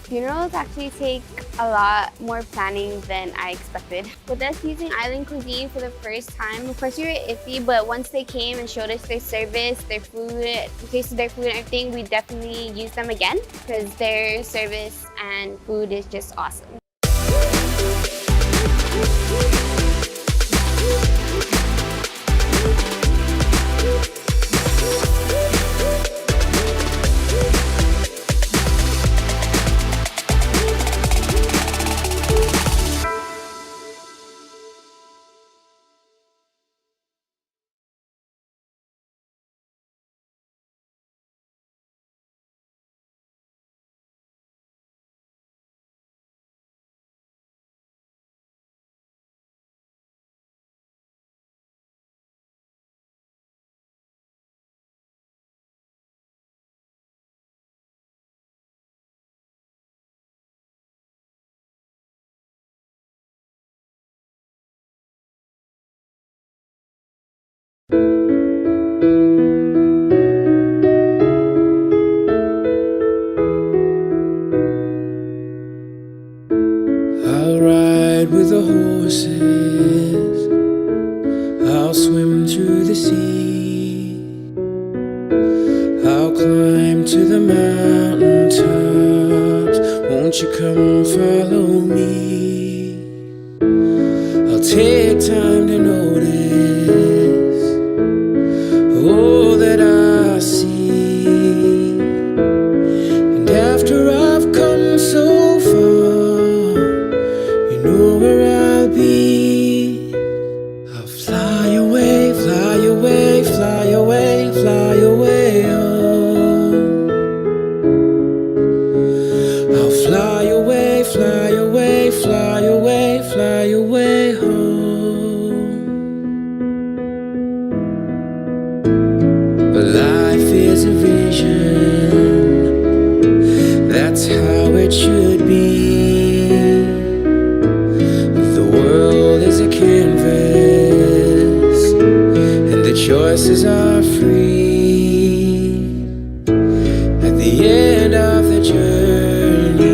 Funerals actually take a lot more planning than I expected. With us using island cuisine for the first time, of course we were iffy, but once they came and showed us their service, their food, tasted their food and everything, we definitely use them again because their service and food is just awesome. I'll ride with the horses, I'll swim through the sea, I'll climb to the mountain tops. Won't you come follow me? I'll take time to notice all that I see, and after I've come so far, you know where I'll be. I'll fly away, fly away, fly away, fly away home. I'll fly away, fly away, fly away, fly away home. But life is a vision, that's how it should be. The world is a canvas, and the choices are free. At the end of the journey,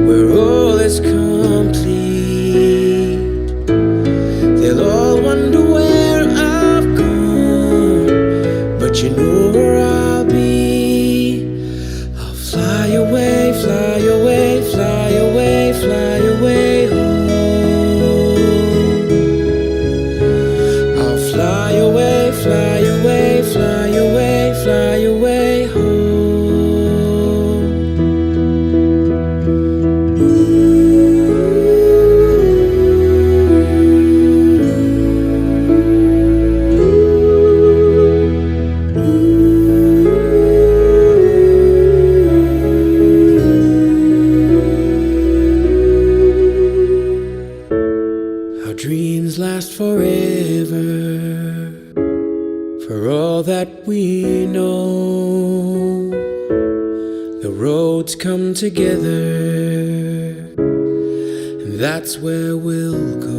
where all is complete, they'll all wonder where I've gone, but you know where I'll be. I'll fly away, fly away, fly away, fly away home. I'll fly away, fly away, fly away, fly away home. Our dreams last forever, for all that we know. The roads come together, and that's where we'll go.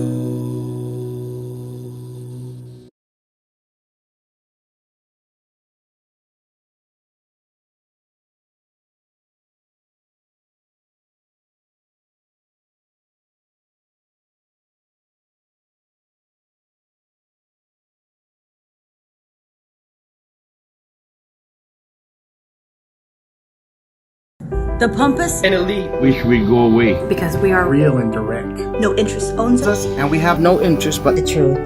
The pompous and elite wish we go away. because we are real and direct. no interest owns us. And we have no interest but The truth.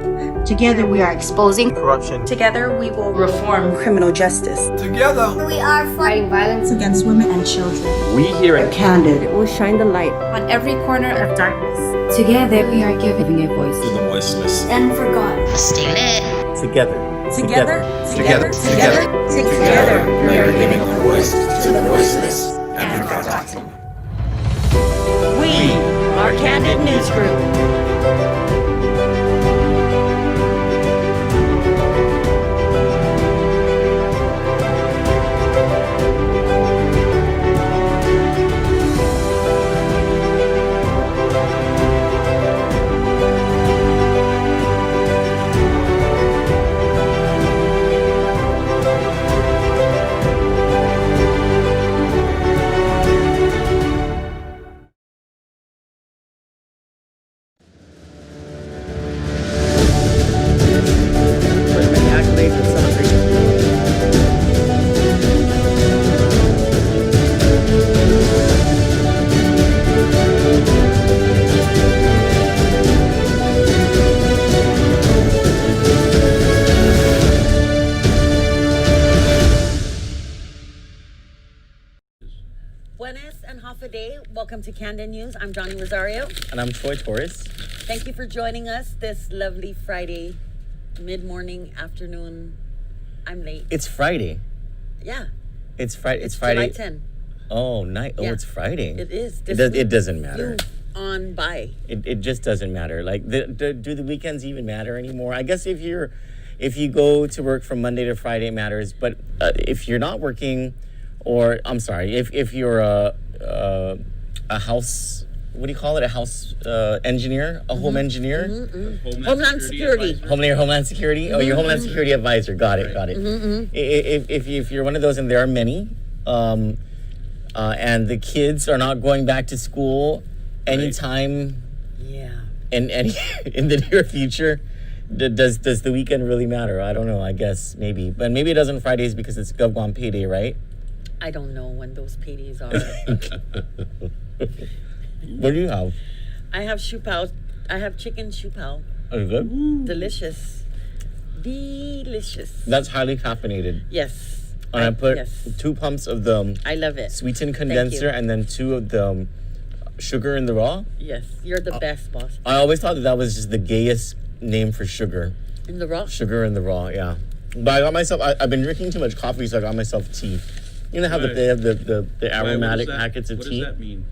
Together we are exposing corruption. Together we will reform criminal justice. Together, we are fighting violence Against women and children. We here at Kandit will shine the light. on every corner of darkness. Together, we are giving a voice to the voiceless. And forgotten. Stay lit. Together. Together. Together. Together. Together, we are giving a voice to the voiceless and forgotten. We are Kandit News Group. Buenas and half a day. Welcome to Kandit News. I'm Johnny Rosario. And I'm Troy Torres. Thank you for joining us this lovely Friday, mid-morning, afternoon. I'm late. It's Friday. Yeah. It's Friday. It's Friday. July 10. Oh, night. Oh, Yeah. It's Friday. It is. It doesn't matter. Flew on by. It just doesn't matter. Like, do the weekends even matter anymore? I guess if you go to work from Monday to Friday, it matters. But if you're not working, or I'm sorry, if you're a house, what do you call it? A house engineer, a home engineer, Homeland Security. Homeland Security. Oh, your Homeland Security advisor. Got it. If you're one of those, and there are many, and the kids are not going back to school anytime, in the near future. Does the weekend really matter? I don't know. I guess maybe, but maybe it doesn't Fridays because it's GovGuam payday, right? I don't know when those paydays are. What do you have? I have shupao. I have chicken shupao. Are you good? Delicious. Delicious. That's highly caffeinated. Yes. And I put yes. 2 pumps of the I love it. sweetened condenser and then 2 of the sugar in the raw. Yes, you're the best, boss. I always thought that was just the gayest name for sugar. In the raw? Sugar in the raw, yeah. But I got myself, I've been drinking too much coffee, so I got myself tea. You know how they have the aromatic packets of tea? What does that mean?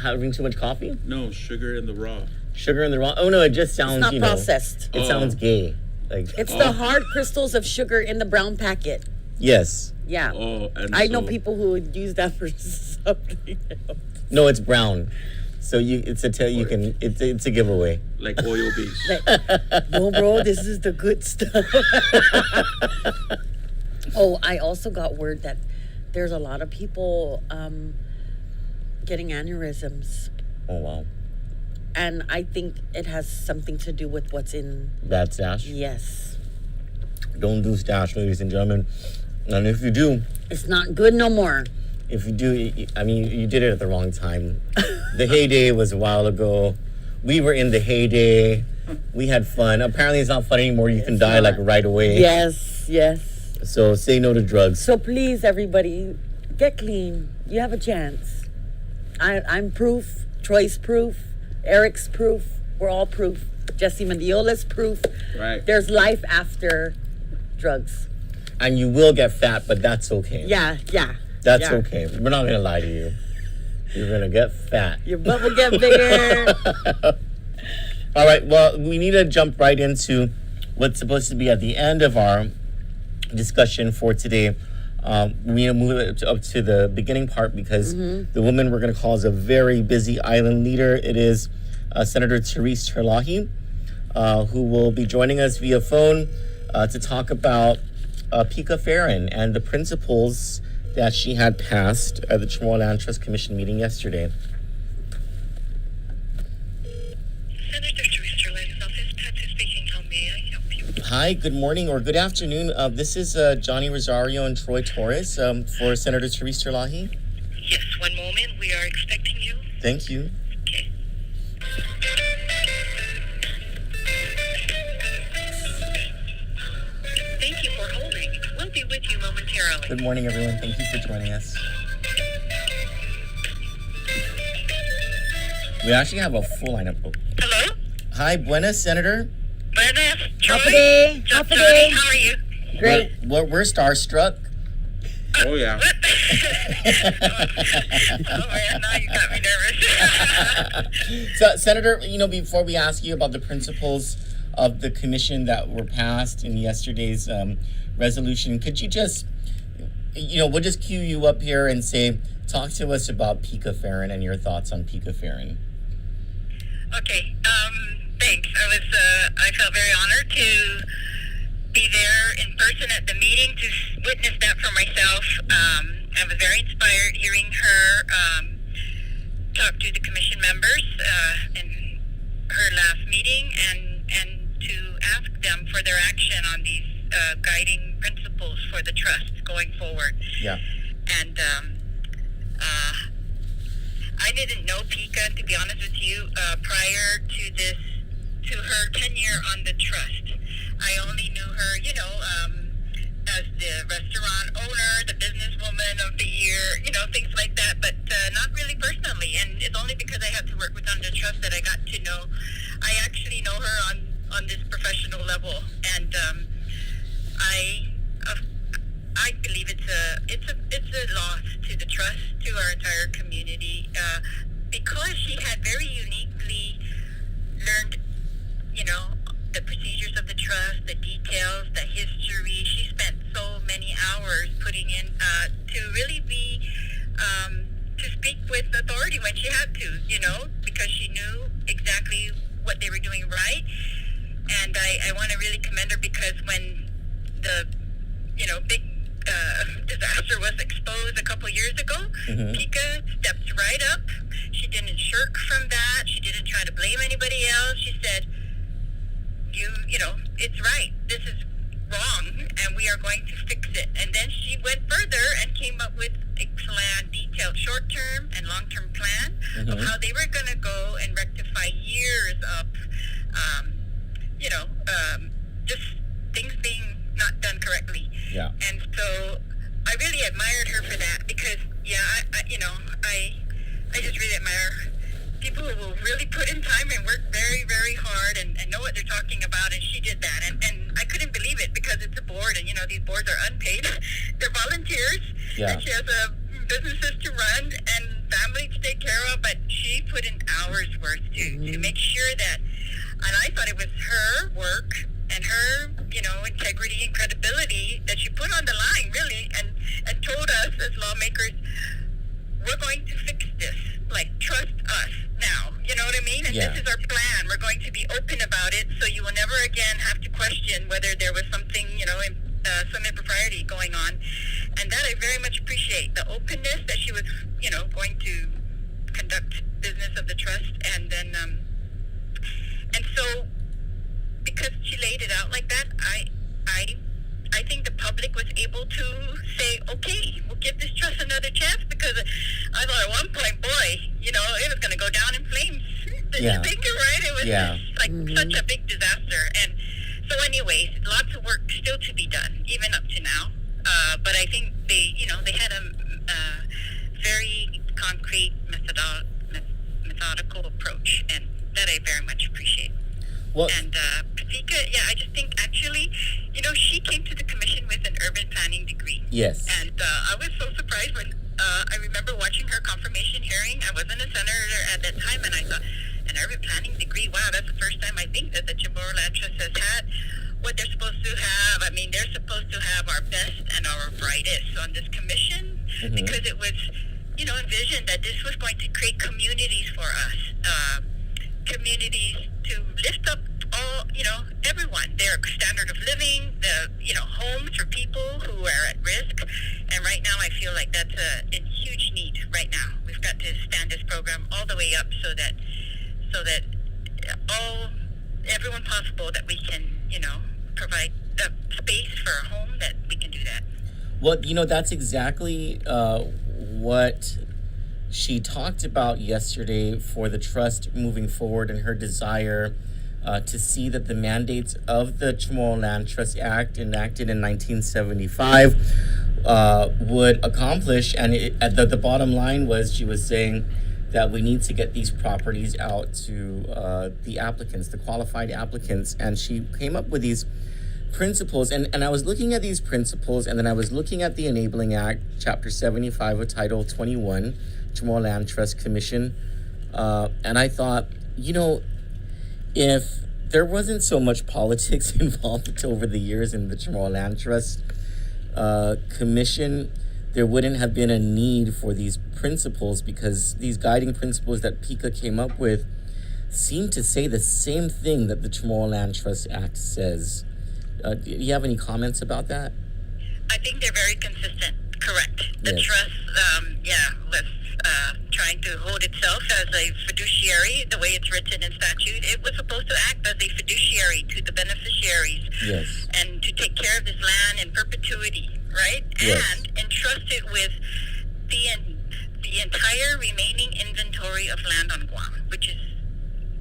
Having too much coffee? No, sugar in the raw. Sugar in the raw? Oh no, it just sounds, it's not processed. It sounds gay. Like it's the hard crystals of sugar in the brown packet. Yes. Yeah. Oh, and I know people who would use that for something else. No, it's brown. So it's a giveaway. Like oil base. No, bro, this is the good stuff. Oh, I also got word that there's a lot of people getting aneurysms. Oh, wow. And I think it has something to do with what's in... Bad stash? Yes. Don't do stash, ladies and gentlemen. And if you do... It's not good no more. If you do, I mean, you did it at the wrong time. The heyday was a while ago. We were in the heyday. We had fun. Apparently it's not fun anymore. You can die like right away. Yes, yes. So say no to drugs. So please, everybody, get clean. You have a chance. I'm proof. Troy's proof. Eric's proof. We're all proof. Jesse Mendiola's proof. Right. There's life after drugs. And you will get fat, but that's okay. Yeah. That's okay. We're not going to lie to you. You're going to get fat. Your butt will get bigger. All right. Well, we need to jump right into what's supposed to be at the end of our discussion for today. We need to move it up to the beginning part because the woman we're going to call is a very busy island leader. It is Senator Therese Lockie, who will be joining us via phone to talk about Pika Farron and the principles that she had passed at the Chamorro Land Trust Commission meeting yesterday. Senator Therese Lackie's office, Patsy speaking. How may I help you? Hi, good morning or good afternoon. This is Johnny Rosario and Troy Torres for Senator Therese Lockie. Yes, one moment. We are expecting you. Thank you. Okay. Thank you for holding. We'll be with you momentarily. Good morning, everyone. Thank you for joining us. We actually have a full lineup. Hello? Hi, buenas, Senator. Buenas, Troy. Happy day. How are you? Great. We're starstruck. Oh, yeah. Oh, man, now you got me nervous. So, Senator, before we ask you about the principles of the commission that were passed in yesterday's resolution, could you just, we'll just cue you up here and say, talk to us about Pika Farron and your thoughts on Pika Farron. Okay, thanks. I felt very honored to be there in person at the meeting to witness that for myself. I was very inspired hearing her talk to the commission members in her last meeting and to ask them for their action on these guiding principles for the trust going forward. Yeah. And I didn't know Pika, to be honest with you, prior to her tenure on the trust. I only knew her, as the restaurant owner, the businesswoman of the year, things like that, but not really personally. And it's only because I have to work with Under Trust that I got to know. I actually know her on this professional level, and I believe it's a loss to the trust, to our entire community, because she had very uniquely learned, the procedures of the trust, the details, the history. She spent so many hours putting in to really be to speak with authority when she had to, because she knew exactly what they were doing right. And I want to really commend her, because when the big disaster was exposed a couple years ago, Pika stepped right up. She didn't shirk from that. She didn't try to blame anybody else. She said, it's right. This is wrong, and we are going to fix it. And then she went further and came up with a plan, detailed short-term and long-term plan of how they were going to go and rectify years of, just things being not done correctly. Yeah. And so I really admired her for that, because, I just really admire people who will really put in time and work very, very hard and know what they're talking about, and she did that. And I couldn't believe it, because it's a board, and, these boards are unpaid. They're volunteers, and she has businesses to run and family to take care of, but she put in hours worth to make sure that, and I thought it was her work and her, integrity and credibility that she put on the line, really, and told us as lawmakers, we're going to fix this. Like, trust us now. You know what I mean? And this is our plan. We're going to be open about it, so you will never again have to question whether there was something, some impropriety going on. And that I very much appreciate. The openness that she was, going to conduct business of the trust. And then, and so, because she laid it out like that, I think the public was able to say, okay, we'll give this trust another chance, because I thought at one point, boy, it was going to go down in flames. Did you think it right? It was such a big disaster. And so anyways, lots of work still to be done, even up to now. But I think they had a very concrete methodical approach, and that I very much appreciate. Well, and Patika, I just think actually, she came to the commission with an urban planning degree. Yes. And I was so surprised when I remember watching her confirmation hearing. I wasn't a senator at that time, and I thought, an urban planning degree, wow, that's the first time I think that the Chamorro Land Trust has had what they're supposed to have. I mean, they're supposed to have our best and our brightest on this commission, because it was, envisioned that this was going to create communities for us. Communities to lift up all, everyone, their standard of living, the, homes for people who are at risk. And right now I feel like that's a huge need right now. We've got to stand this program all the way up so that everyone possible that we can, provide a space for a home, that we can do that. Well, that's exactly what she talked about yesterday for the trust moving forward, and her desire to see that the mandates of the Chamorro Land Trust Act, enacted in 1975, would accomplish. And the bottom line was, she was saying that we need to get these properties out to the applicants, the qualified applicants. And she came up with these principles, and I was looking at these principles, and then I was looking at the Enabling Act, Chapter 75 of Title 21, Chamorro Land Trust Commission, and I thought, if there wasn't so much politics involved over the years in the Chamorro Land Trust Commission, there wouldn't have been a need for these principles, because these guiding principles that Pika came up with seem to say the same thing that the Chamorro Land Trust Act says. Do you have any comments about that? I think they're very consistent. Correct. The trust, was trying to hold itself as a fiduciary, the way it's written in statute. It was supposed to act as a fiduciary to the beneficiaries. Yes. And to take care of this land in perpetuity, right? Yes. And entrust it with the entire remaining inventory of land on Guam, which is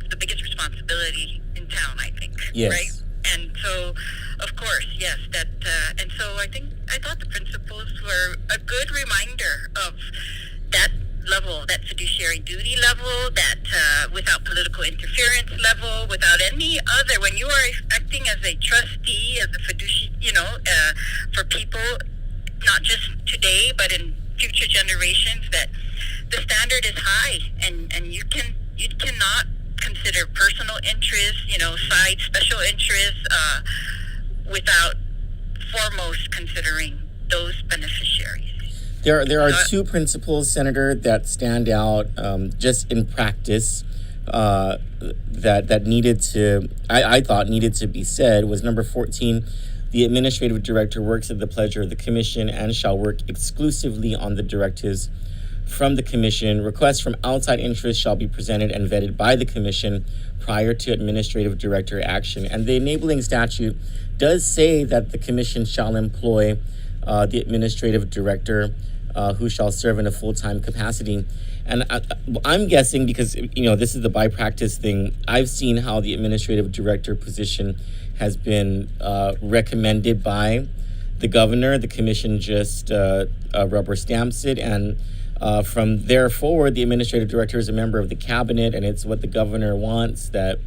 the biggest responsibility in town, I think. Yes. Right? And so of course, yes. That and so I thought the principles were a good reminder of that level, that fiduciary duty level, that without political interference level, without any other. When you are acting as a trustee, as a fiduciary, for people, not just today but in future generations, that the standard is high, and you cannot consider personal interests, side special interests, without foremost considering those beneficiaries. There are two principles, Senator, that stand out just in practice that needed to, I thought needed to be said. Was number 14, the administrative director works at the pleasure of the commission and shall work exclusively on the directives from the commission. Requests from outside interests shall be presented and vetted by the commission prior to administrative director action. And the enabling statute does say that the commission shall employ the administrative director who shall serve in a full-time capacity. And I'm guessing, because this is the by practice thing, I've seen how the administrative director position has been recommended by the governor. The commission just rubber stamps it, and from there forward, the administrative director is a member of the cabinet, and it's what the governor wants that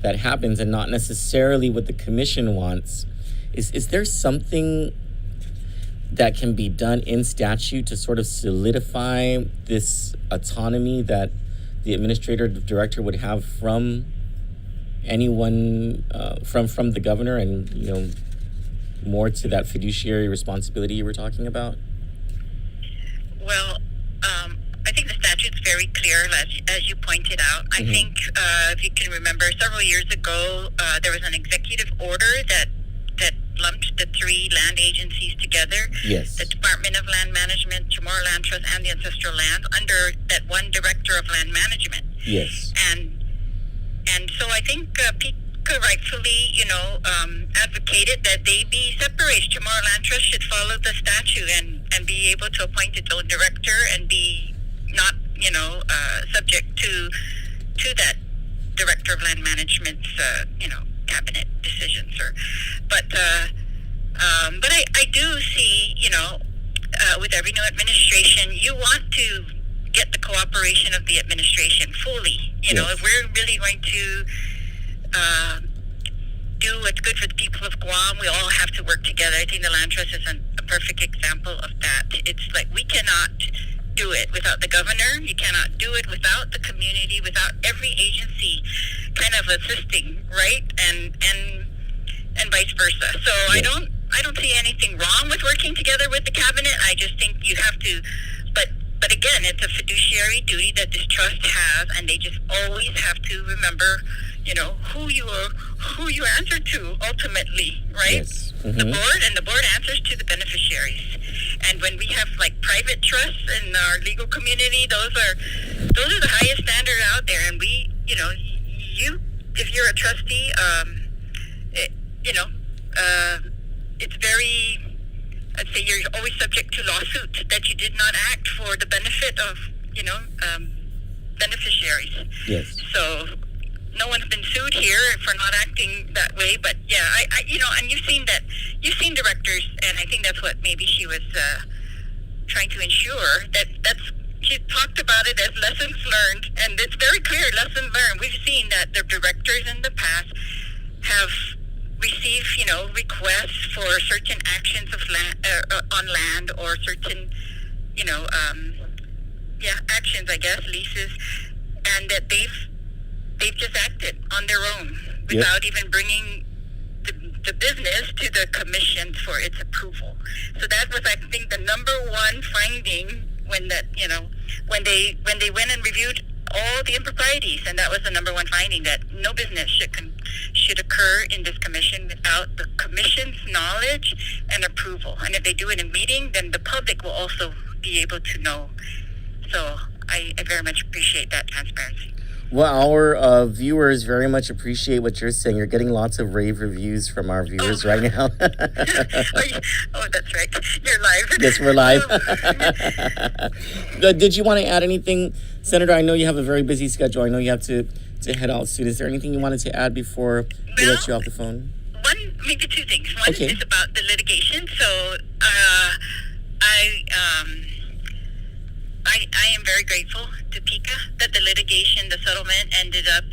happens, and not necessarily what the commission wants. Is there something that can be done in statute to sort of solidify this autonomy that the administrative director would have from anyone, from the governor, and more to that fiduciary responsibility you were talking about? Well, I think the statute's very clear, as you pointed out. I think, if you can remember, several years ago, there was an executive order that lumped the three land agencies together. Yes. The Department of Land Management, Chamorro Land Trust, and the Ancestral Land under that one Director of Land Management. Yes. And so I think PICA rightfully, advocated that they be separated. Chamorro Land Trust should follow the statute and be able to appoint its own director and be not, subject to that Director of Land Management's, cabinet decisions. But I do see, with every new administration, you want to get the cooperation of the administration fully. If we're really going to do what's good for the people of Guam, we all have to work together. I think the Land Trust is a perfect example of that. It's like we cannot do it without the governor. You cannot do it without the community, without every agency kind of assisting, right? And vice versa. So I don't see anything wrong with working together with the cabinet. I just think you have to, but again, it's a fiduciary duty that this trust has, and they just always have to remember, who you answer to ultimately, right? Yes. The board answers to the beneficiaries. And when we have like private trusts in our legal community, those are the highest standard out there. And we, if you're a trustee, it's very, I'd say you're always subject to lawsuit that you did not act for the benefit of, beneficiaries. Yes. So no one's been sued here for not acting that way, but yeah, I and you've seen directors, and I think that's what maybe she was trying to ensure, she talked about it as lessons learned, and it's very clear, lessons learned. We've seen that the directors in the past have received, requests for certain actions of land, on land, or certain, actions, I guess, leases, and that they've just acted on their own without even bringing the business to the commission for its approval. So that was, I think, the number one finding when they went and reviewed all the improprieties, and that was the number one finding, that no business should occur in this commission without the commission's knowledge and approval. And if they do it in meeting, then the public will also be able to know. So I very much appreciate that transparency. Well, our viewers very much appreciate what you're saying. You're getting lots of rave reviews from our viewers right now. Oh, that's right. You're live. Yes, we're live. Did you want to add anything, Senator? I know you have a very busy schedule. I know you have to head out soon. Is there anything you wanted to add before we let you off the phone? Maybe two things. one Okay. is about the litigation. So I am very grateful to PICA that the litigation, the settlement ended up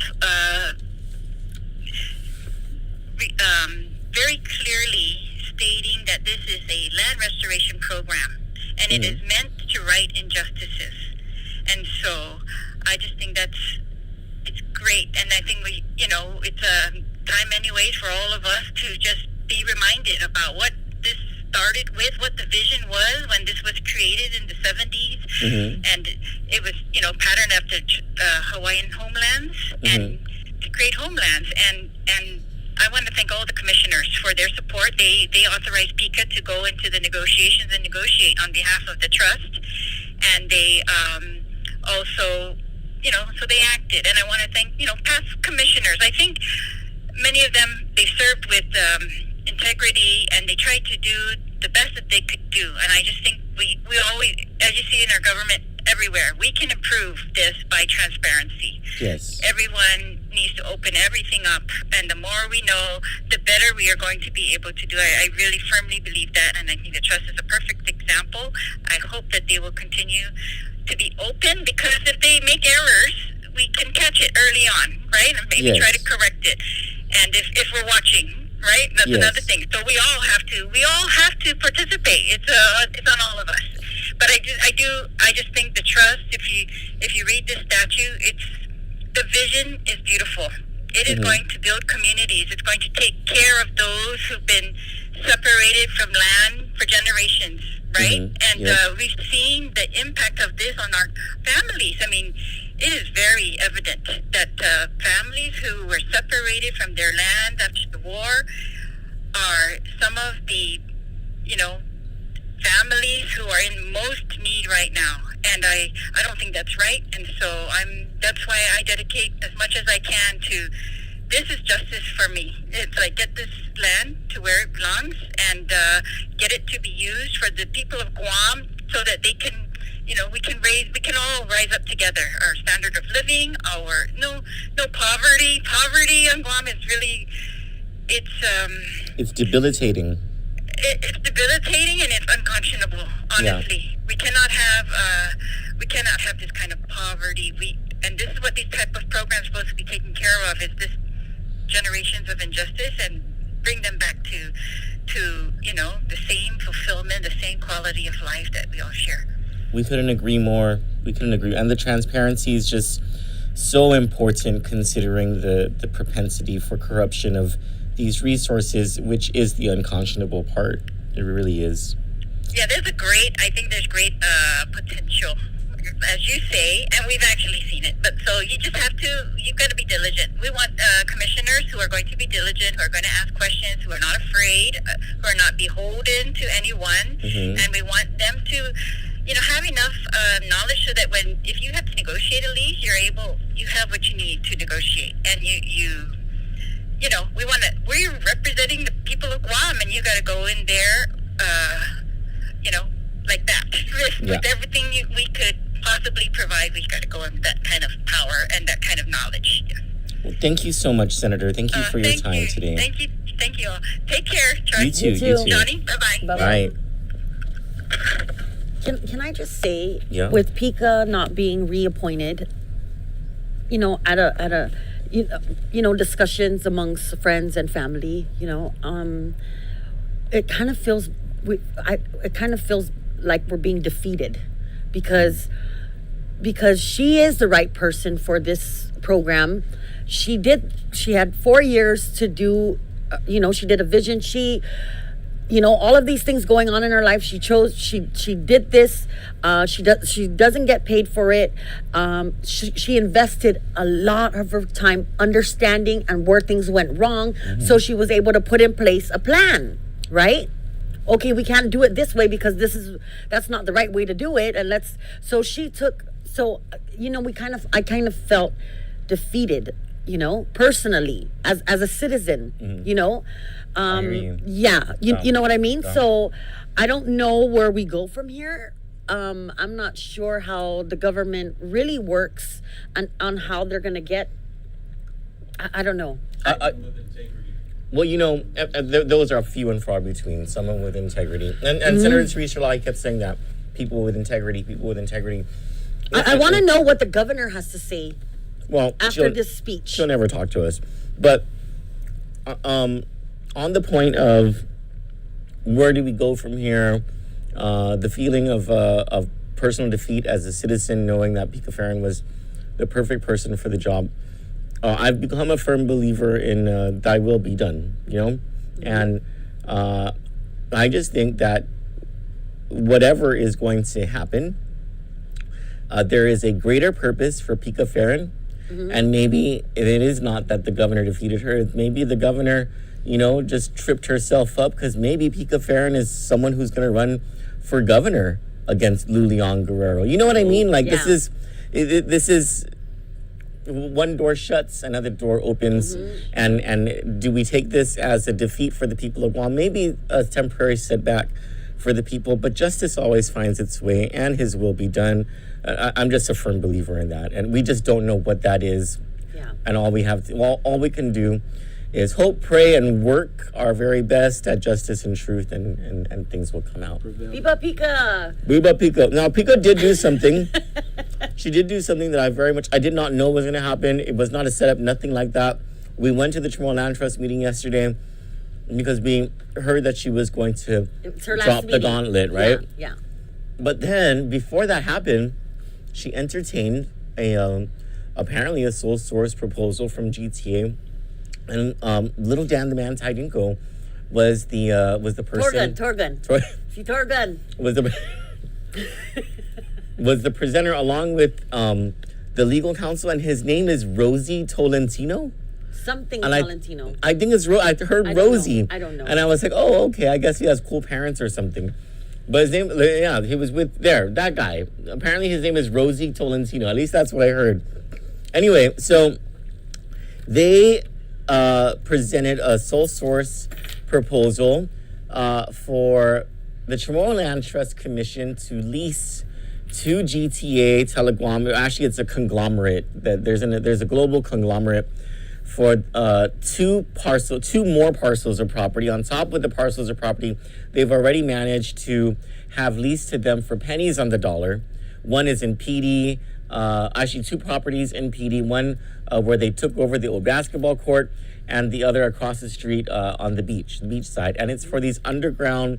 very clearly stating that this is a land restoration program and it is meant to right injustices. And so I just think it's great. And I think it's a time anyways for all of us to just be reminded about what this started with, what the vision was when this was created in the 70s. And it was, patterned after Hawaiian homelands and to create homelands. And I want to thank all the commissioners for their support. They authorized PICA to go into the negotiations and negotiate on behalf of the trust. And they also, so they acted. And I want to thank, past commissioners. I think many of them, they served with integrity and they tried to do the best that they could do. And I just think we always, as you see in our government everywhere, we can improve this by transparency. Yes. Everyone needs to open everything up, and the more we know, the better we are going to be able to do. I really firmly believe that, and I think the trust is a perfect example. I hope that they will continue to be open, because if they make errors, we can catch it early on, right? And maybe try to correct it. And if we're watching, right? That's another thing. So we all have to participate. It's on all of us. But I just think the trust, if you read this statute, the vision is beautiful. It is going to build communities. It's going to take care of those who've been separated from land for generations, right? And we've seen the impact of this on our families. I mean, it is very evident that families who were separated from their land after the war are some of the, families who are in most need right now. And I don't think that's right. And so that's why I dedicate as much as I can to, this is justice for me. It's like, get this land to where it belongs and get it to be used for the people of Guam so that they can, we can all rise up together. Our standard of living, our no poverty. Poverty on Guam is really, it's debilitating. It's debilitating and it's unconscionable. Honestly, we cannot have this kind of poverty. And this is what these type of programs are supposed to be taking care of. Is this generations of injustice and bring them back to the same fulfillment, the same quality of life that we all share. We couldn't agree more. And the transparency is just so important, considering the propensity for corruption of these resources, which is the unconscionable part. It really is. Yeah, I think there's great potential, as you say, and we've actually seen it. But so you've got to be diligent. We want commissioners who are going to be diligent, who are going to ask questions, who are not afraid, who are not beholden to anyone. And we want them to, have enough knowledge so that if you have to negotiate a lease, you have what you need to negotiate. And we're representing the people of Guam, and you got to go in there, like that. With everything we could possibly provide, we've got to go in with that kind of power and that kind of knowledge. Yeah. Well, thank you so much, Senator. Thank you for your time today. Thank you all. Take care, Charlie. You too. Johnny, bye-bye. Bye. Can I just say, with PICA not being reappointed, at a discussions amongst friends and family, it kind of feels like we're being defeated, because she is the right person for this program. She had 4 years to do, she did a vision. All of these things going on in her life, she did this. She doesn't get paid for it. She invested a lot of her time understanding and where things went wrong. So she was able to put in place a plan, right? Okay, we can't do it this way because that's not the right way to do it. And I kind of felt defeated, personally as a citizen, you know what I mean? So I don't know where we go from here. I'm not sure how the government really works and on how they're going to get, I don't know. Well, those are few and far between. Someone with integrity, and Senator Teresa Lockie kept saying that people with integrity, people with integrity. I want to know what the governor has to say. Well, after this speech, she'll never talk to us. But on the point of where do we go from here, the feeling of personal defeat as a citizen, knowing that Pika Farron was the perfect person for the job. I've become a firm believer in thy will be done, and I just think that whatever is going to happen, there is a greater purpose for Pika Farron, and maybe it is not that the governor defeated her. Maybe the governor, just tripped herself up because maybe Pika Farron is someone who's going to run for governor against Lulian Guerrero. You know what I mean? Like this is. One door shuts, another door opens, and do we take this as a defeat for the people of Guam? Maybe a temporary setback for the people, but justice always finds its way, and His will be done. I'm just a firm believer in that, and we just don't know what that is. Yeah. And all we can do is hope, pray, and work our very best at justice and truth, and things will come out. Viva Pika! Viva Pika! Now, Pika did do something. She did do something that I did not know was going to happen. It was not a setup, nothing like that. We went to the Chamorro Land Trust meeting yesterday because we heard that she was going to drop the gauntlet, right? Yeah. But then, before that happened, she entertained apparently a sole source proposal from GTA. And little Dan the Man Tidinko was the person. Torgun. Was the presenter along with the legal counsel, and his name is Rosie Tolentino. Something Tolentino. I think it's I heard Rosie. I don't know. And I was like, oh, okay. I guess he has cool parents or something. But his name, he was with that guy. Apparently, his name is Rosie Tolentino. At least that's what I heard. Anyway, so they presented a sole source proposal for the Chamorro Land Trust Commission to lease to GTA Teleguam. Actually, it's a conglomerate. That there's a global conglomerate for two more parcels of property. On top of the parcels of property, they've already managed to have leased to them for pennies on the dollar. One is in PD. Actually, two properties in PD. One where they took over the old basketball court, and the other across the street on the beach side. And it's for these underground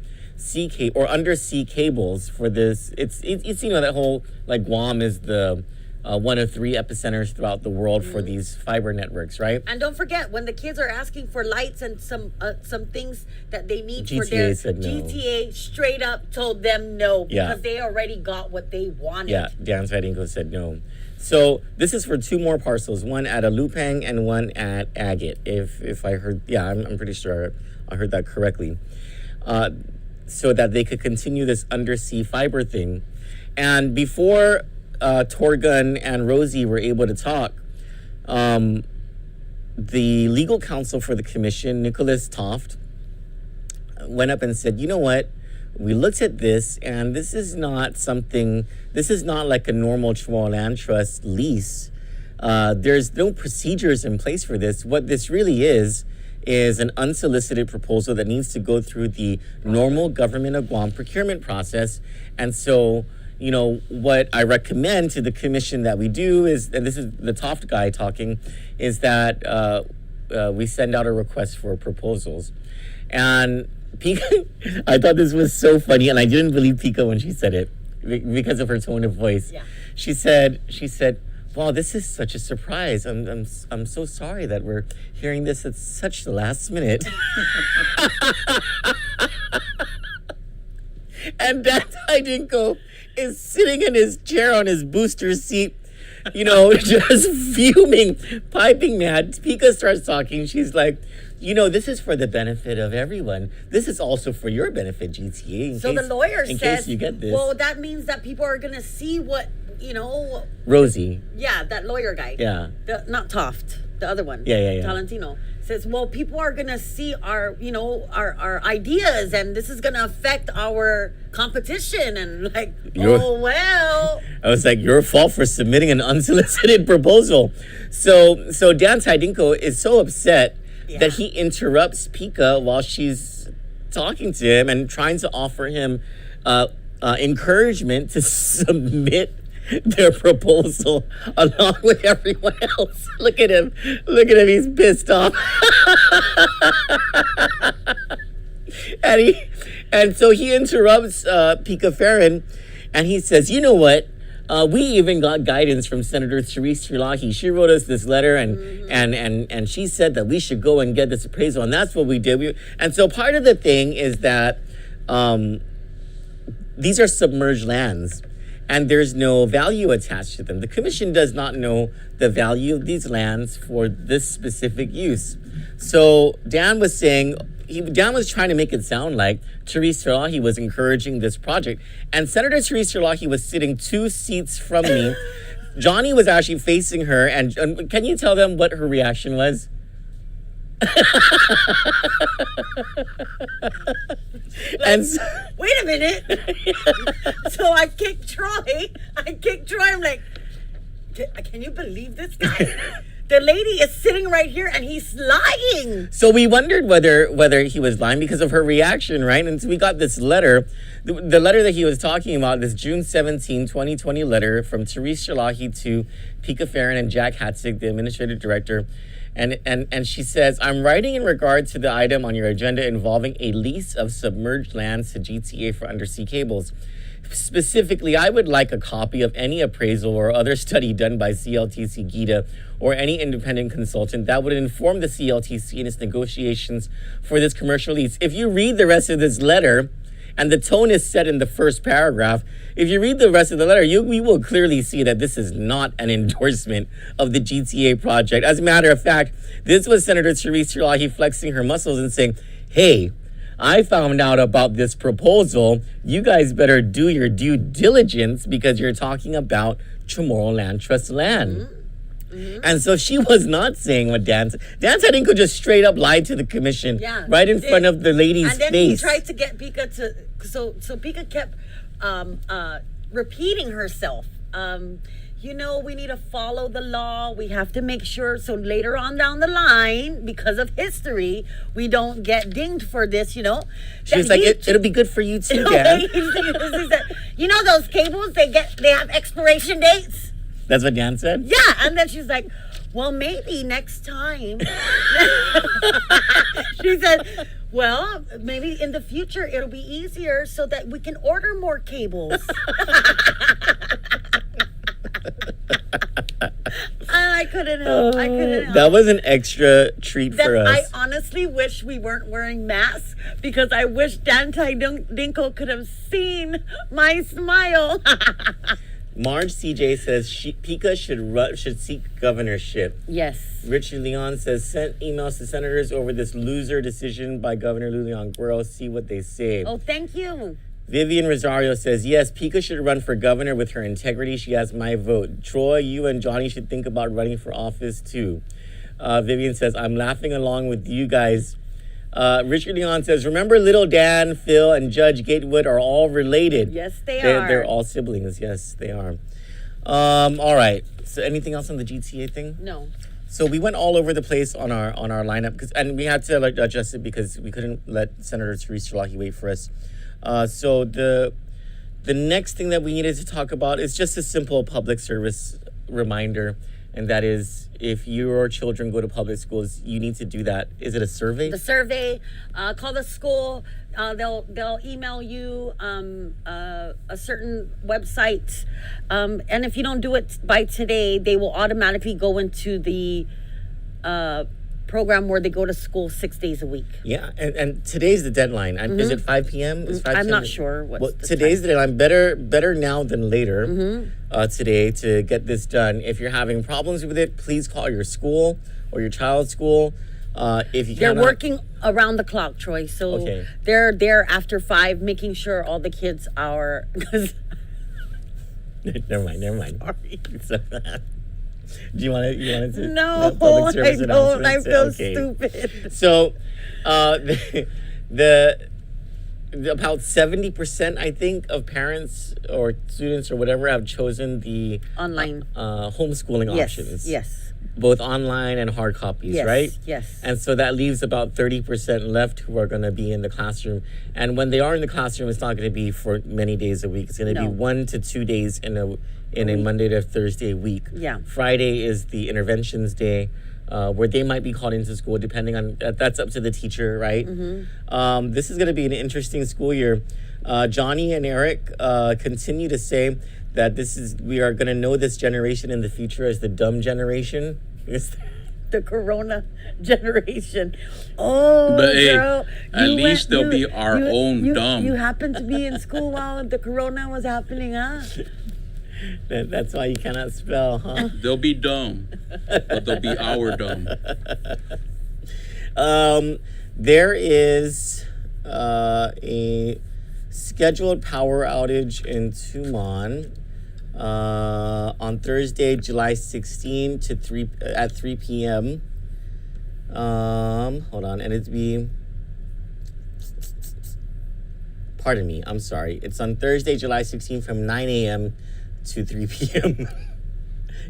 undersea cables for this. It's that whole, like, Guam is the one of 3 epicenters throughout the world for these fiber networks, right? And don't forget, when the kids are asking for lights and some things that they need GTA for their said no. GTA straight up told them no because they already got what they wanted. Yeah, Dan Tidinko said no. So this is for 2 more parcels, one at Alupang and one at Agate. If I heard, I'm pretty sure I heard that correctly. So that they could continue this undersea fiber thing. And before Torgun and Rosie were able to talk, the legal counsel for the commission, Nicholas Toft, went up and said, you know what? We looked at this, and this is not like a normal Chamorro Land Trust lease. There's no procedures in place for this. What this really is an unsolicited proposal that needs to go through the normal government of Guam procurement process. And so, what I recommend to the commission that we do is, and this is the Toft guy talking, is that we send out a request for proposals. And Pika, I thought this was so funny, and I didn't believe Pika when she said it because of her tone of voice. Yeah. She said, "Wow, this is such a surprise. I'm so sorry that we're hearing this at such the last minute." And Dan Tidinko is sitting in his chair on his booster seat, just fuming, piping mad. Pika starts talking. She's like, this is for the benefit of everyone. This is also for your benefit, GTA. The lawyer says, case you get this. Well, that means that people are going to see what, Rosie. Yeah, that lawyer guy. Yeah. Not Toft, the other one. Yeah. Tolentino. Says, well, people are going to see our ideas, and this is going to affect our competition. And like, well. I was like, your fault for submitting an unsolicited proposal. So Dan Tidinko is so upset that he interrupts Pika while she's talking to him and trying to offer him encouragement to submit their proposal along with everyone else. Look at him. He's pissed off. and so he interrupts Pika Farron, and he says, "You know what? We even got guidance from Senator Senator Lockie. She wrote us this letter, and she said that we should go and get this appraisal, and that's what we did. And so part of the thing is that these are submerged lands, and there's no value attached to them. The commission does not know the value of these lands for this specific use." So Dan was saying, Dan was trying to make it sound like Teresa Lockie was encouraging this project. And Senator Teresa Lockie was sitting 2 seats from me. Johnny was actually facing her. And can you tell them what her reaction was? And so, wait a minute. So I kicked Troy. I'm like, can you believe this guy? The lady is sitting right here and he's lying. So we wondered whether he was lying because of her reaction, right? And so we got this letter, the letter that he was talking about, this June 17, 2020 letter from Teresa Lockie to Pika Farron and Jack Hatzig, the administrative director. And she says, "I'm writing in regard to the item on your agenda involving a lease of submerged lands to GTA for undersea cables. Specifically, I would like a copy of any appraisal or other study done by CLTC GITA or any independent consultant that would inform the CLTC in its negotiations for this commercial lease." If you read the rest of this letter, and the tone is set in the first paragraph, if you read the rest of the letter, we will clearly see that this is not an endorsement of the GTA project. As a matter of fact, this was Senator Teresa Lockie flexing her muscles and saying, "Hey, I found out about this proposal. You guys better do your due diligence because you're talking about Chamorro Land Trust land." And so she was not saying what Dan said. Dan said he could just straight up lie to the commission right in front of the lady's face. And then he tried to get Pika to, so Pika kept repeating herself. You know, we need to follow the law. We have to make sure. So later on down the line, because of history, we don't get dinged for this, you know. She was like, it'll be good for you too, Dan. You know those cables, they have expiration dates? That's what Dan said? Yeah, and then she's like, well, maybe next time. She said, well, maybe in the future it'll be easier so that we can order more cables. I couldn't help. That was an extra treat for us. I honestly wish we weren't wearing masks because I wish Dante Dinko could have seen my smile. Marge CJ says Pika should seek governorship. Yes. Richard Leon says sent emails to senators over this loser decision by Governor Lulian Guerrero. See what they say. Oh, thank you. Vivian Rosario says, yes, Pika should run for governor with her integrity. She has my vote. Troy, you and Johnny should think about running for office too. Vivian says, I'm laughing along with you guys. Richard Leon says, remember little Dan, Phil, and Judge Gatewood are all related. Yes, they are. They're all siblings. Yes, they are. All right. So anything else on the GTA thing? No. So we went all over the place on our lineup, and we had to adjust it because we couldn't let Senator Teresa Lockie wait for us. So the next thing that we needed to talk about is just a simple public service reminder, and that is if your children go to public schools, you need to do that. Is it a survey? The survey. Call the school. They'll email you a certain website, and if you don't do it by today, they will automatically go into the program where they go to school 6 days a week. Yeah, and today's the deadline. Is it 5 p.m.? Is 5 I'm p.m.? not sure. Today's the deadline. Better now than later. Today to get this done. If you're having problems with it, please call your school or your child's school. They're working around the clock, Troy. So they're there after 5, making sure all the kids are. Never mind. Sorry. Do you want to? No, I don't. I feel stupid. So, about 70%, I think, of parents or students or whatever have chosen the Online. homeschooling Yes. options. Yes. Both online and hard copies, Yes. right? Yes. And so that leaves about 30% left who are going to be in the classroom. And when they are in the classroom, it's not going to be for many days a week. It's going to No. be 1 to 2 days in a Monday to Thursday week. Yeah. Friday is the interventions day. Where they might be called into school, depending on that's up to the teacher, right? This is going to be an interesting school year. Johnny and Eric continue to say that we are going to know this generation in the future as the dumb generation. The Corona generation. Oh, But hey, girl, at you least they'll be our own you, dumb. You happened to be in school while the Corona was happening, huh? That's why you cannot spell, huh? They'll be dumb, but they'll be our dumb. There is a scheduled power outage in Tumon on Thursday, July 16 to 3 p.m. Hold on, and pardon me, I'm sorry. It's on Thursday, July 16 from 9 a.m. to 3 p.m.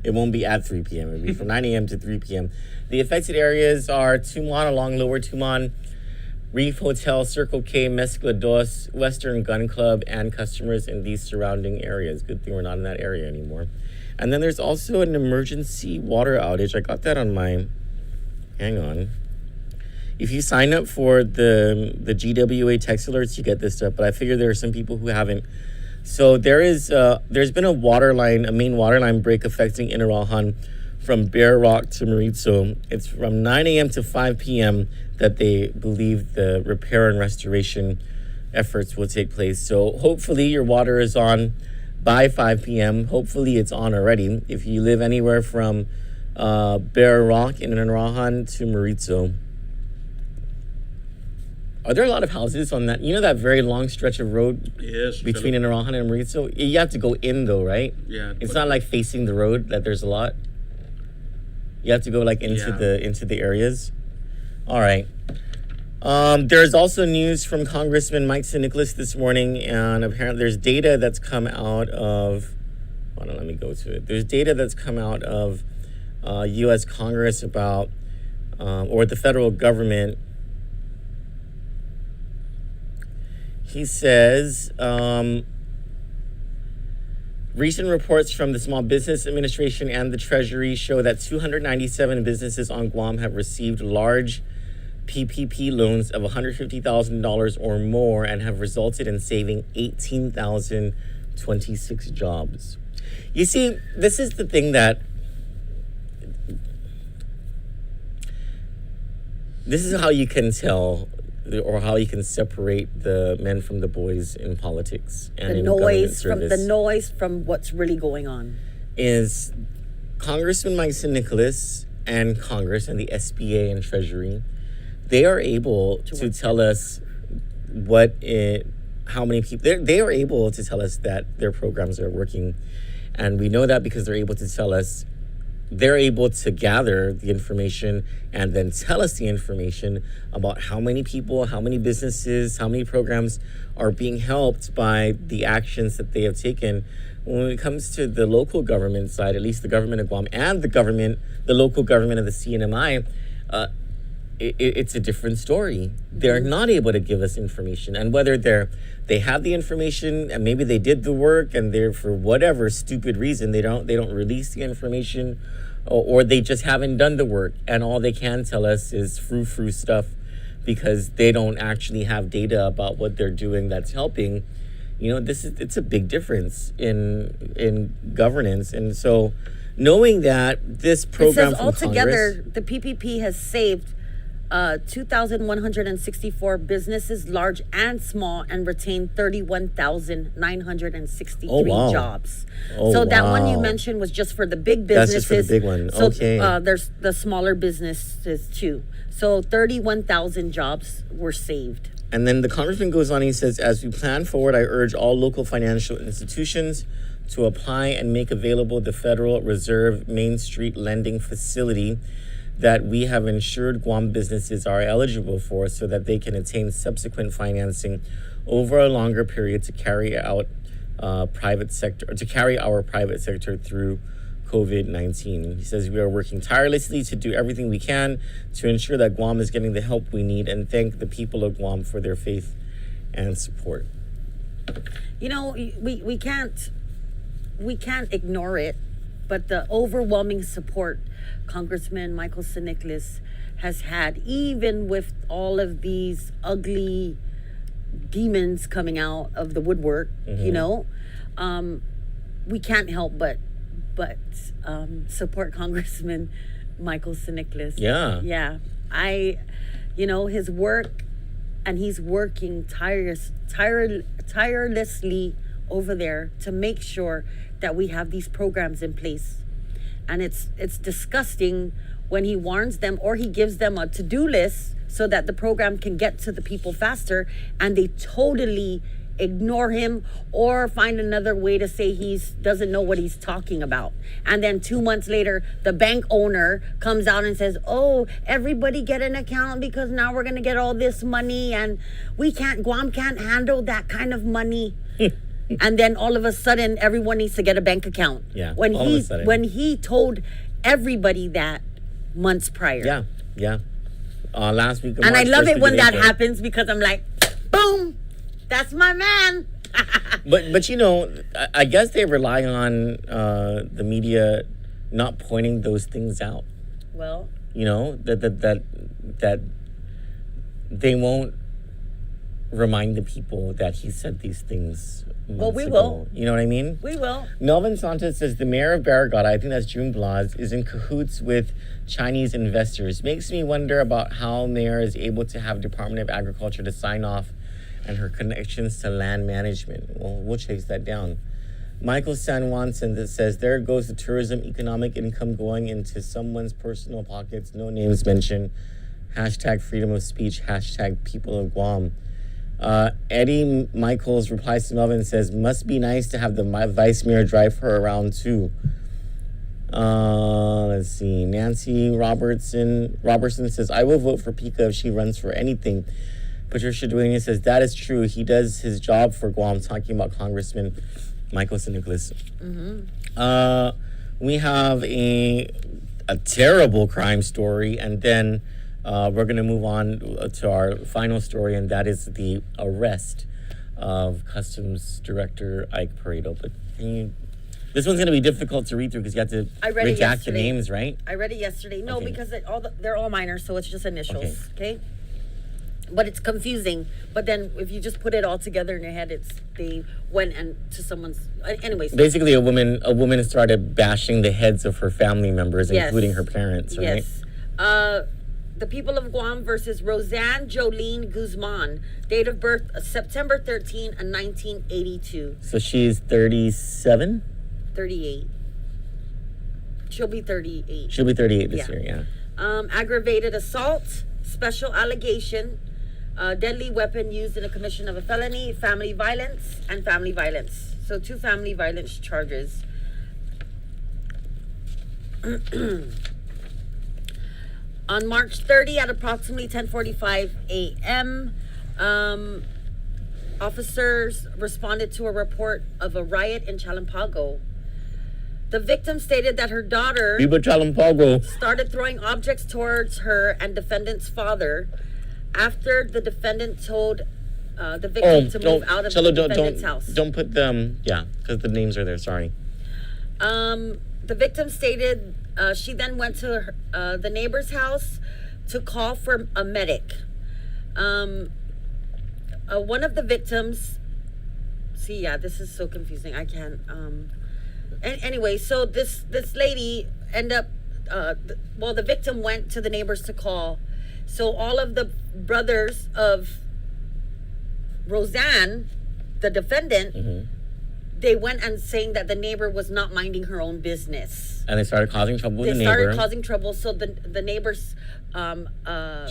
It won't be at 3 p.m. It'll be from 9 a.m. to 3 p.m. The affected areas are Tumon along Lower Tumon, Reef Hotel, Circle K, Mezcla Dos, Western Gun Club, and customers in these surrounding areas. Good thing we're not in that area anymore. And then there's also an emergency water outage. I got that on my... Hang on. If you sign up for the GWA text alerts, you get this stuff. But I figure there are some people who haven't. So there's been a main water line break affecting Inarajan from Bear Rock to Maritzo. It's from 9 a.m. to 5 p.m. that they believe the repair and restoration efforts will take place. So hopefully your water is on by 5 p.m. Hopefully it's on already. If you live anywhere from Bear Rock in Inarajan to Maritzo. Are there a lot of houses on that? You know that very long stretch of road between Inarajan and Maritzo? You have to go in though, right? Yeah. It's not like facing the road that there's a lot. You have to go like into the areas. All right. There's also news from Congressman Mike Nicholas this morning, and apparently there's data that's come out of. Hold on, let me go to it. There's data that's come out of U.S. Congress about, or the federal government. He says, recent reports from the Small Business Administration and the Treasury show that 297 businesses on Guam have received large PPP loans of $150,000 or more and have resulted in saving 18,026 jobs. You see, this is the thing that this is how you can tell or how you can separate the men from the boys in politics and in government service. The noise from what's really going on is Congressman Mike Nicholas and Congress and the SBA and Treasury. They are able to tell us how many people they are able to tell us that their programs are working, and we know that because they're able to tell us. They're able to gather the information and then tell us the information about how many people, how many businesses, how many programs are being helped by the actions that they have taken. When it comes to the local government side, at least the government of Guam and the local government of the CNMI, it's a different story. They're not able to give us information, and whether they have the information and maybe they did the work and they're for whatever stupid reason they don't release the information, or they just haven't done the work and all they can tell us is frou-frou stuff because they don't actually have data about what they're doing that's helping. You know, it's a big difference in governance, and so knowing that this program it says altogether the PPP has saved 2,164 businesses, large and small, and retained 31,963 jobs. So that one you mentioned was just for the big businesses. That's just for the big one. So, okay. There's the smaller businesses too. So 31,000 jobs were saved. And then the congressman goes on, he says, as we plan forward, I urge all local financial institutions to apply and make available the Federal Reserve Main Street Lending Facility that we have ensured Guam businesses are eligible for so that they can attain subsequent financing over a longer period to carry out private sector, or to carry our private sector through COVID-19. He says, we are working tirelessly to do everything we can to ensure that Guam is getting the help we need, and thank the people of Guam for their faith and support. You know, we can't ignore it, but the overwhelming support Congressman Michael Senator has had, even with all of these ugly demons coming out of the woodwork, you know, we can't help but support Congressman Michael Senator. Yeah. You know, his work, and he's working tirelessly over there to make sure that we have these programs in place. And it's disgusting when he warns them or he gives them a to-do list so that the program can get to the people faster, and they totally ignore him or find another way to say he doesn't know what he's talking about. And then 2 months later, the bank owner comes out and says, oh, everybody get an account because now we're going to get all this money, and Guam can't handle that kind of money. And then all of a sudden, everyone needs to get a bank account. Yeah. When he told everybody that months prior. Yeah. Last week. And I love it when that happens, because I'm like, boom, that's my man. but you know, I guess they rely on the media not pointing those things out. Well, you know, that they won't remind the people that he said these things. Well, we ago. will. You know what I mean? We will. Melvin Santos says the mayor of Barragata, I think that's June Blas, is in cahoots with Chinese investors. Makes me wonder about how mayor is able to have Department of Agriculture to sign off, and her connections to land management. Well, we'll chase that down. Michael San Juan says, there goes the tourism economic income going into someone's personal pockets. No names mentioned. Hashtag freedom of speech. Hashtag people of Guam. Eddie Michaels replies to Melvin and says, must be nice to have the vice mayor drive her around too. Let's see. Nancy Robertson says, I will vote for Pika if she runs for anything. Patricia Duenas says, that is true. He does his job for Guam, talking about Congressman Michael Nicholas. We have a terrible crime story, and then we're going to move on to our final story, and that is the arrest of Customs Director Ike Pareto. But this one's going to be difficult to read through because you have to redact the names, right? I read it yesterday. No, Okay. because they're all minors, so it's just initials. Okay. But it's confusing. But then if you just put it all together in your head, they went and to someone's. Anyways. Basically, a woman started bashing the heads of her family members, Yes. including her parents, right? Yes. The people of Guam versus Roseanne Jolene Guzman. Date of birth, September 13, 1982. So she's 37? 38. She'll be 38. She'll be 38 this year, yeah. Aggravated assault, special allegation, deadly weapon used in the commission of a felony, family violence, and family violence. So 2 family violence charges. On March 30 at approximately 10:45 a.m., officers responded to a report of a riot in Chalampago. The victim stated that her daughter Viva Chalampago started throwing objects towards her and defendant's father after the defendant told the victim to move out of the defendant's house. Don't put them, because the names are there, sorry. The victim stated she then went to the neighbor's house to call for a medic. One of the victims, this is so confusing. I can't. Anyway, so this lady ended up. The victim went to the neighbors to call. So all of the brothers of Roseanne, the defendant, they went and saying that the neighbor was not minding her own business. And they started causing trouble with the neighbor. They started causing trouble, so the neighbors'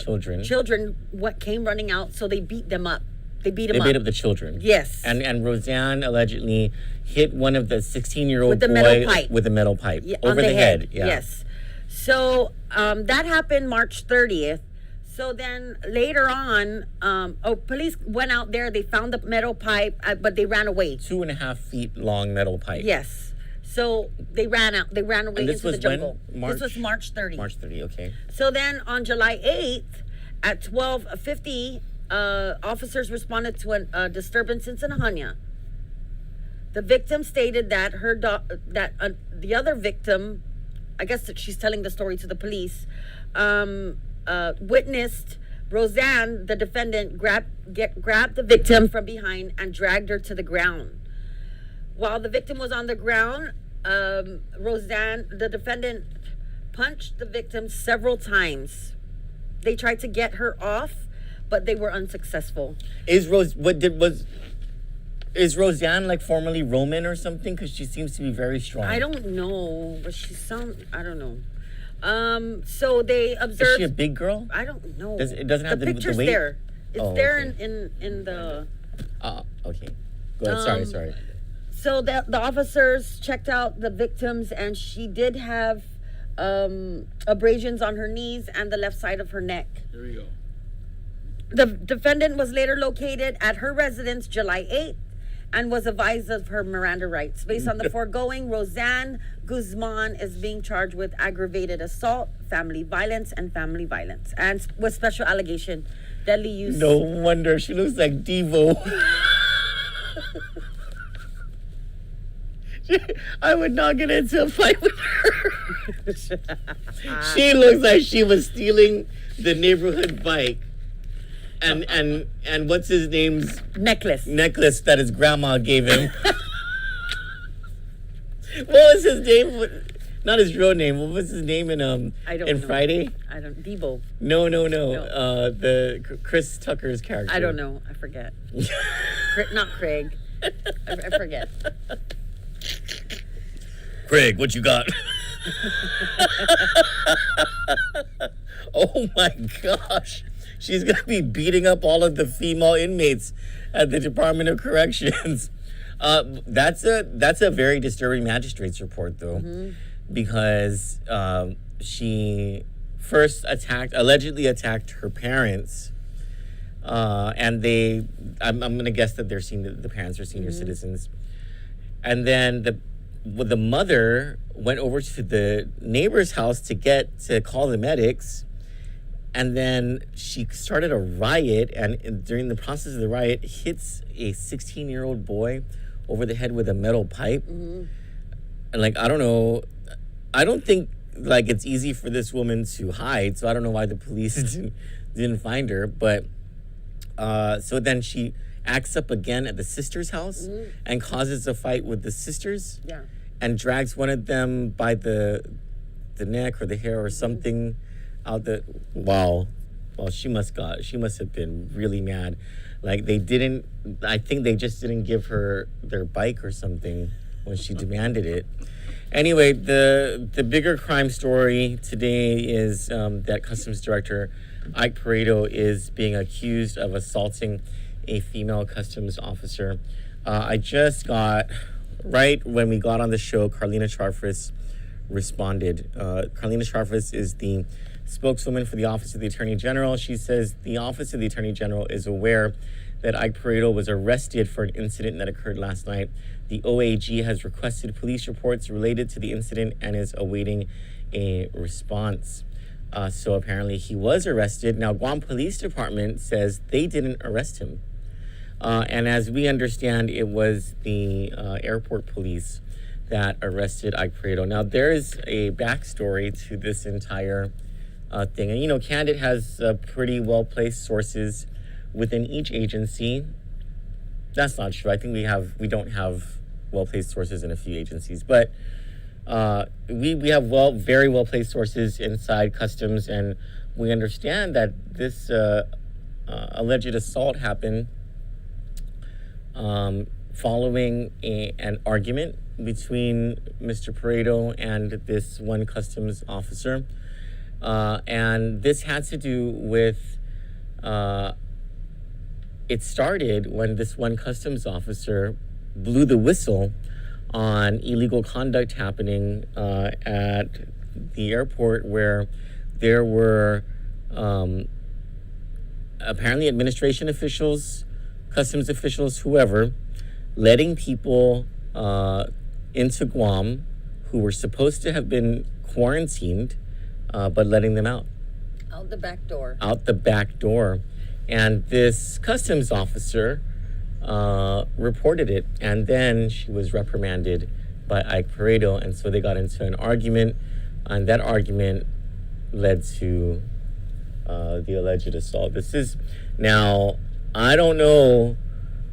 children came running out, so they beat them up. They beat up the children. Yes. And Roseanne allegedly hit one of the 16-year-old boy with a metal pipe over the head. Yeah. Yes. So that happened March 30th. So then later on, police went out there. They found the metal pipe, but they ran away. 2.5 feet long metal pipe. Yes. So they ran out. They ran away And this into the was jungle. when? March? This was March 30. March 30, okay. So then on July 8th at 12:50, officers responded to a disturbance in Sinahanya. The victim stated that the other victim, I guess that she's telling the story to the police, witnessed Roseanne, the defendant, grabbed the victim from behind and dragged her to the ground. While the victim was on the ground, Roseanne, the defendant, punched the victim several times. They tried to get her off, but they were unsuccessful. Is Roseanne like formerly Roman or something? Because she seems to be very strong. I don't know, but I don't know. So they observed. Is she a big girl? I don't know. It doesn't have the picture's weight? there. It's there okay. in the. Okay. Go ahead. Sorry. So the officers checked out the victims, and she did have abrasions on her knees and the left side of her neck. There you go. The defendant was later located at her residence July 8th and was advised of her Miranda rights. Based on the foregoing, Roseanne Guzman is being charged with aggravated assault, family violence, and with special allegation, deadly use. No wonder she looks like Devo. I would not get into a fight with her. She looks like she was stealing the neighborhood bike. And what's his name's necklace that his grandma gave him. What was his name? Not his real name. What was his name in I don't know. Friday? I don't. Debo. No. The Chris Tucker's character. I don't know. I forget. Not Craig. I forget. Craig, what you got? Oh my gosh. She's going to be beating up all of the female inmates at the Department of Corrections. That's a very disturbing magistrate's report, though, because she first allegedly attacked her parents, and I'm going to guess that the parents are senior citizens, and then the mother went over to the neighbor's house to call the medics. And then she started a riot, and during the process of the riot, hits a 16-year-old boy over the head with a metal pipe. And I don't know, I don't think it's easy for this woman to hide, so I don't know why the police didn't find her. But so then she acts up again at the sister's house and causes a fight with the sisters. Yeah. And drags one of them by the neck or the hair or something. Well, she must have been really mad. I think they just didn't give her their bike or something when she demanded it. Anyway, the bigger crime story today is that Customs Director Ike Pareto is being accused of assaulting a female customs officer. I just got, right when we got on the show, Carlina Charfris responded. Carlina Charfris is the spokeswoman for the Office of the Attorney General. She says the Office of the Attorney General is aware that Ike Pareto was arrested for an incident that occurred last night. The OAG has requested police reports related to the incident and is awaiting a response. So apparently he was arrested. Now, Guam Police Department says they didn't arrest him. And as we understand, it was the airport police that arrested Ike Pareto. Now, there is a backstory to this entire thing. And, Kandit has pretty well-placed sources within each agency. That's not true. I think we don't have well-placed sources in a few agencies. But we have very well-placed sources inside Customs, and we understand that this alleged assault happened following an argument between Mr. Pareto and this one Customs officer. And this had to do with, it started when this one Customs officer blew the whistle on illegal conduct happening at the airport, where there were apparently administration officials, customs officials, whoever, letting people into Guam who were supposed to have been quarantined, but letting them out. Out the back door. Out the back door. And this customs officer reported it, and then she was reprimanded by Ike Pareto, and so they got into an argument, and that argument led to the alleged assault. This is, now, I don't know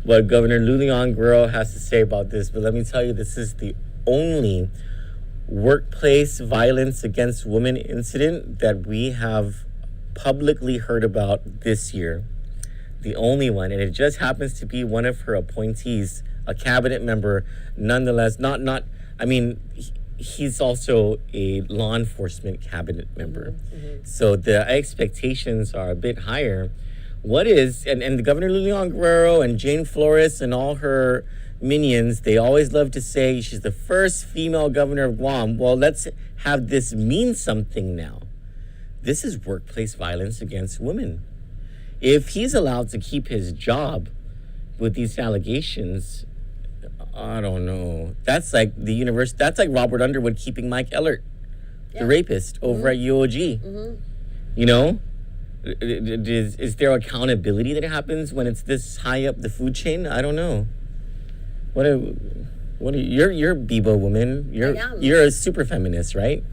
what Governor Lulian Guerrero has to say about this, but let me tell you, this is the only workplace violence against women incident that we have publicly heard about this year. The only one, and it just happens to be one of her appointees, a cabinet member, nonetheless. He's also a law enforcement cabinet member. So the expectations are a bit higher. What is, and the Governor Lulian Guerrero and Jane Flores and all her minions, they always love to say she's the first female governor of Guam. Well, let's have this mean something now. This is workplace violence against women. If he's allowed to keep his job with these allegations, I don't know. That's like that's like Robert Underwood keeping Mike Ellert, the rapist, over at UOG. You know? Is there accountability that happens when it's this high up the food chain? I don't know. What are you're a Bibo woman. You're a super feminist, right?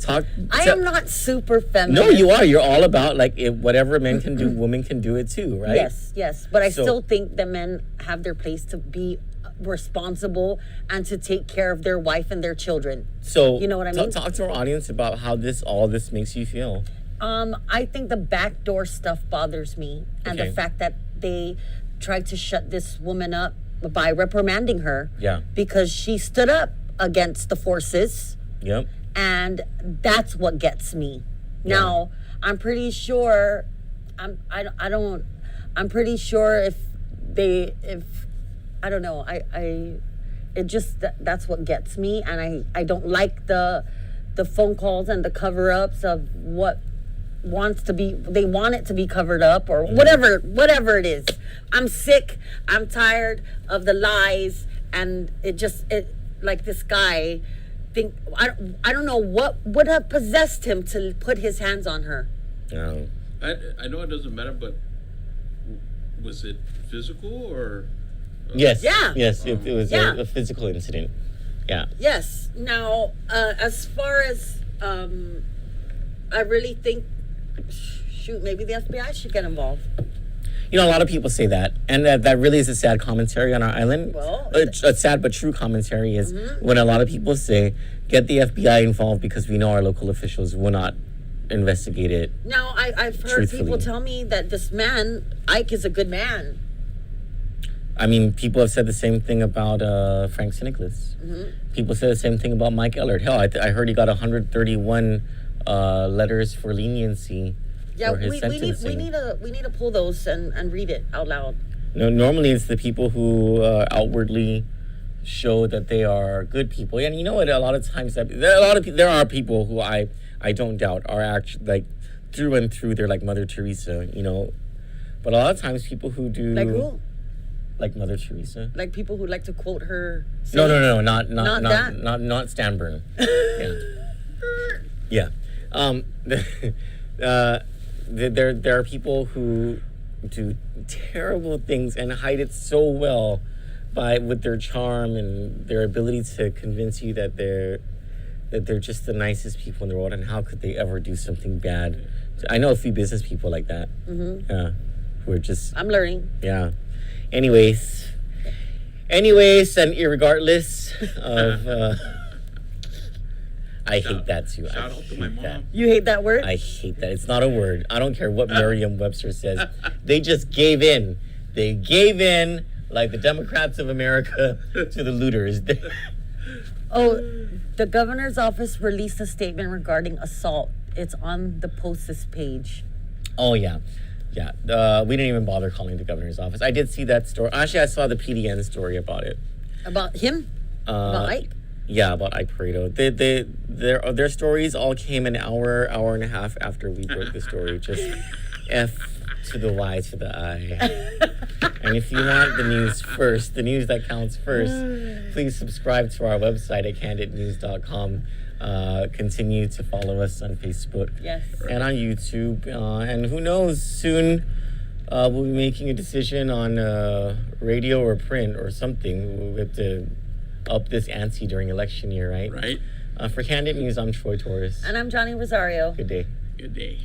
I am not super feminist. No, you are. You're all about whatever men can do, women can do it too, right? Yes. But I still think that men have their place to be responsible and to take care of their wife and their children. So you know what I mean? Talk to our audience about how all this makes you feel. I think the backdoor stuff bothers me, and the fact that they tried to shut this woman up by reprimanding her. Yeah. Because she stood up against the forces. Yep. And that's what gets me. Now, I'm pretty sure I'm pretty sure if I don't know, that's what gets me, and I don't like the phone calls and the cover-ups of what they want it to be covered up, or whatever it is. I'm sick, I'm tired of the lies, and it like this guy I don't know what would have possessed him to put his hands on her. No. I know it doesn't matter, but was it physical or? Yes. Yeah. Yes, it was a physical incident. Yeah. Yes. Now, as far as I really think, maybe the FBI should get involved. You know, a lot of people say that, and that really is a sad commentary on our island. Well, a sad but true commentary is when a lot of people say, get the FBI involved because we know our local officials will not investigate it. Now, I've heard people tell me that this man, Ike, is a good man. I mean, people have said the same thing about Frank Siniclis. People say the same thing about Mike Ellert. Hell, I heard he got 131 letters for leniency. Yeah, we need to pull those and read it out loud. No, normally it's the people who outwardly show that they are good people, and you know what? A lot of times there are people who I don't doubt are actually through and through. They're like Mother Teresa, you know. But a lot of times people who do like Mother Teresa, like people who like to quote her. No, not Stanburn. Yeah. There are people who do terrible things and hide it so well with their charm and their ability to convince you that they're just the nicest people in the world, and how could they ever do something bad? I know a few business people like that. Yeah, who are just. I'm learning. Yeah. Anyways, and irregardless of. I hate that too. Shout out to my mom. You hate that word? I hate that. It's not a word. I don't care what Merriam-Webster says. They just gave in. They gave in like the Democrats of America to the looters. The governor's office released a statement regarding assault. It's on the Post's page. Oh, yeah. Yeah. We didn't even bother calling the governor's office. I did see that story. Actually, I saw the PDN story about it. About him? About Ike? Yeah, about Ike Pareto. Their stories all came an hour and a half after we broke the story. Just to the Y to the I. And if you want the news first, the news that counts first, please subscribe to our website at candidnews.com. Continue to follow us on Facebook and on YouTube. And who knows, soon we'll be making a decision on radio or print or something. We'll have to up this ante during election year, right? Right. For Candid News, I'm Troy Torres. And I'm Johnny Rosario. Good day. Good day.